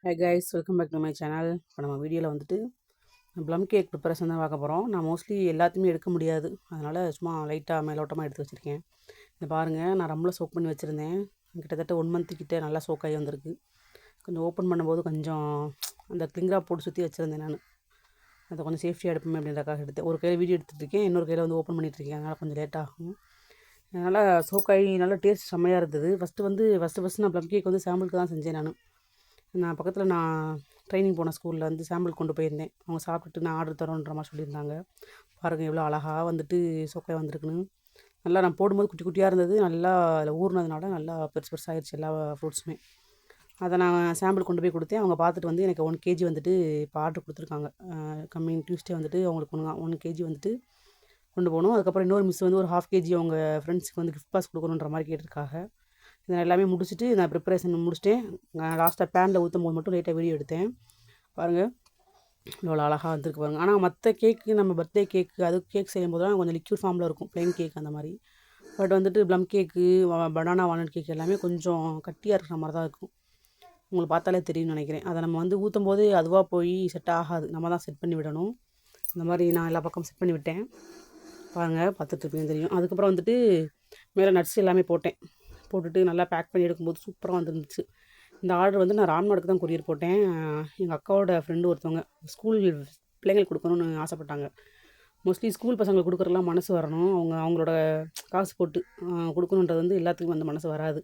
High guys, welcome back to my channel. இப்போ நம்ம வீடியோவில் வந்துட்டு ப்ளம் கேக் ப்ரிப்பரேஷன் தான் பார்க்க போகிறோம். நான் மோஸ்ட்லி எல்லாத்தையுமே எடுக்க முடியாது, அதனால் சும்மா லைட்டாக மேலோட்டமாக எடுத்து வச்சுருக்கேன். இதை பாருங்கள், நான் ரம்மில் சோக் பண்ணி வச்சுருந்தேன். கிட்டத்தட்ட 1 மந்த் கிட்டே நல்லா சோக் ஆகி வந்திருக்கு. கொஞ்சம் ஓப்பன் பண்ணும்போது கொஞ்சம் அந்த கிளிங்ரா போட்டு சுற்றி வச்சுருந்தேன். நான் அதை கொஞ்சம் சேஃப்டியாக எடுப்போமே அப்படின்றக்காக எடுத்தேன். ஒரு கையில் வீடியோ எடுத்துகிட்ருக்கேன், இன்னொரு கையில் வந்து ஓப்பன் பண்ணிகிட்ருக்கேன். அதனால் கொஞ்சம் லேட் ஆகும். அதனால் சோக் ஆகி நல்லா டேஸ்ட் செம்மையாக இருந்தது. ஃபஸ்ட்டு நான் ப்ளம் கேக் வந்து சாம்பிளுக்கு தான் செஞ்சேன். நான் பக்கத்தில் ட்ரைனிங் போன ஸ்கூலில் வந்து சாம்பிள் கொண்டு போயிருந்தேன். அவங்க சாப்பிட்டுட்டு நான் ஆர்டர் தரோன்ற மாதிரி சொல்லியிருந்தாங்க. பாருங்கள் எவ்வளோ அழகாக வந்துட்டு சொக்கையாக வந்திருக்குன்னு. நல்லா நான் போடும்போது குட்டி குட்டியாக இருந்தது, நல்லா அதில் ஊறினதுனால நல்லா பெருசு பெருசாகிடுச்சு எல்லா ஃப்ரூட்ஸுமே. அதை நான் சாம்பிள் கொண்டு போய் கொடுத்தேன். அவங்க பார்த்துட்டு வந்து எனக்கு 1 kg வந்துட்டு இப்போ ஆர்டர் கொடுத்துருக்காங்க. கம்மிங் டியூஸ்டே வந்துட்டு அவங்களுக்கு 1 kg வந்துட்டு கொண்டு போகணும். அதுக்கப்புறம் இன்னொரு மிஸ் வந்து ஒரு 1/2 kg அவங்க ஃப்ரெண்ட்ஸுக்கு வந்து கிஃப்ட் பாஸ் கொடுக்கணுன்ற மாதிரி கேட்டிருக்காங்க. இதை எல்லாமே முடிச்சுட்டு நான் ப்ரிப்பரேஷன் முடிச்சிட்டேன். நான் லாஸ்ட்டாக பேனில் ஊற்றும் போது மட்டும் லைட்டாக வீடியோ எடுத்தேன். பாருங்கள் இவ்வளோ அழகாக வந்திருக்கு பாருங்கள். ஆனால் மற்ற கேக்கு, நம்ம பர்த்டே கேக்கு, அது கேக் செய்யும்போதெல்லாம் கொஞ்சம் லிக்யூட் ஃபார்மில் இருக்கும், ப்ளைன் கேக் அந்த மாதிரி. பட் வந்துட்டு plum cake, banana walnut cake எல்லாமே கொஞ்சம் கட்டியாக இருக்கிற மாதிரி தான் இருக்கும். உங்களுக்கு பார்த்தாலே தெரியும்னு நினைக்கிறேன். அதை நம்ம வந்து ஊற்றும் போது அதுவாக போய் செட் ஆகாது, நம்ம தான் செட் பண்ணி விடணும். இந்த மாதிரி நான் எல்லா பக்கம் செட் பண்ணி விட்டேன். பாருங்கள், பார்த்துட்ருப்பீங்க தெரியும். அதுக்கப்புறம் வந்துட்டு மேலே நட்ஸ் எல்லாமே போட்டுட்டு நல்லா பேக் பண்ணி எடுக்கும்போது சூப்பராக வந்துருந்துச்சு. இந்த ஆர்டர் வந்து நான் ராம்நாடுக்கு தான் கொரியர் போட்டேன். எங்கள் அக்காவோட ஃப்ரெண்டு ஒருத்தவங்க ஸ்கூல் பிள்ளைங்களுக்கு கொடுக்கணுன்னு ஆசைப்பட்டாங்க. மோஸ்ட்லி ஸ்கூல் பசங்களுக்கு கொடுக்குறதுலாம் மனசு வரணும், அவங்களோட காசு போட்டு கொடுக்கணுன்றது வந்து எல்லாத்துக்கும் அந்த மனசு வராது.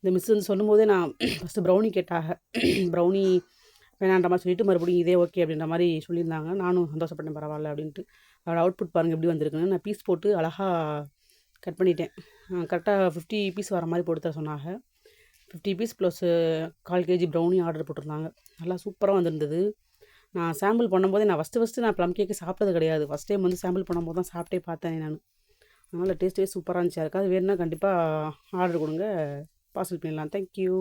இந்த மிஸ் வந்து சொல்லும்போதே நான் ஃபஸ்ட்டு ப்ரௌனி கேட்டாக, ப்ரௌனி வேணான்ற மாதிரி சொல்லிவிட்டு மறுபடியும் இதே ஓகே அப்படின்ற மாதிரி சொல்லியிருந்தாங்க. நானும் சந்தோஷப்பட்டேன், பரவாயில்ல அப்படின்ட்டு. அதோட அவுட்புட் பாருங்கள் எப்படி வந்திருக்குன்னு. நான் பீஸ் போட்டு அழகாக கட் பண்ணிட்டேன். கரெக்டாக 50 பீஸ் வர மாதிரி போட்டு தர சொன்னாங்க. 50 piece plus 1/4 kg brownie order போட்டிருந்தாங்க. நல்லா சூப்பராக வந்திருந்தது. நான் சாம்பிள் பண்ணும்போதே நான் ஃபஸ்ட்டு நான் ப்ளம் கேக்கு சாப்பிட்டது கிடையாது. ஃபஸ்ட் டைம் வந்து சாம்பிள் பண்ணும்போது தான் சாப்பிட்டே பார்த்தேன் நான். அதனால் டேஸ்ட்டே சூப்பராக இருந்துச்சு. அதுக்காக வேணும்னா கண்டிப்பாக ஆர்டர் கொடுங்க, பார்சல் பண்ணிடலாம். தேங்க்யூ.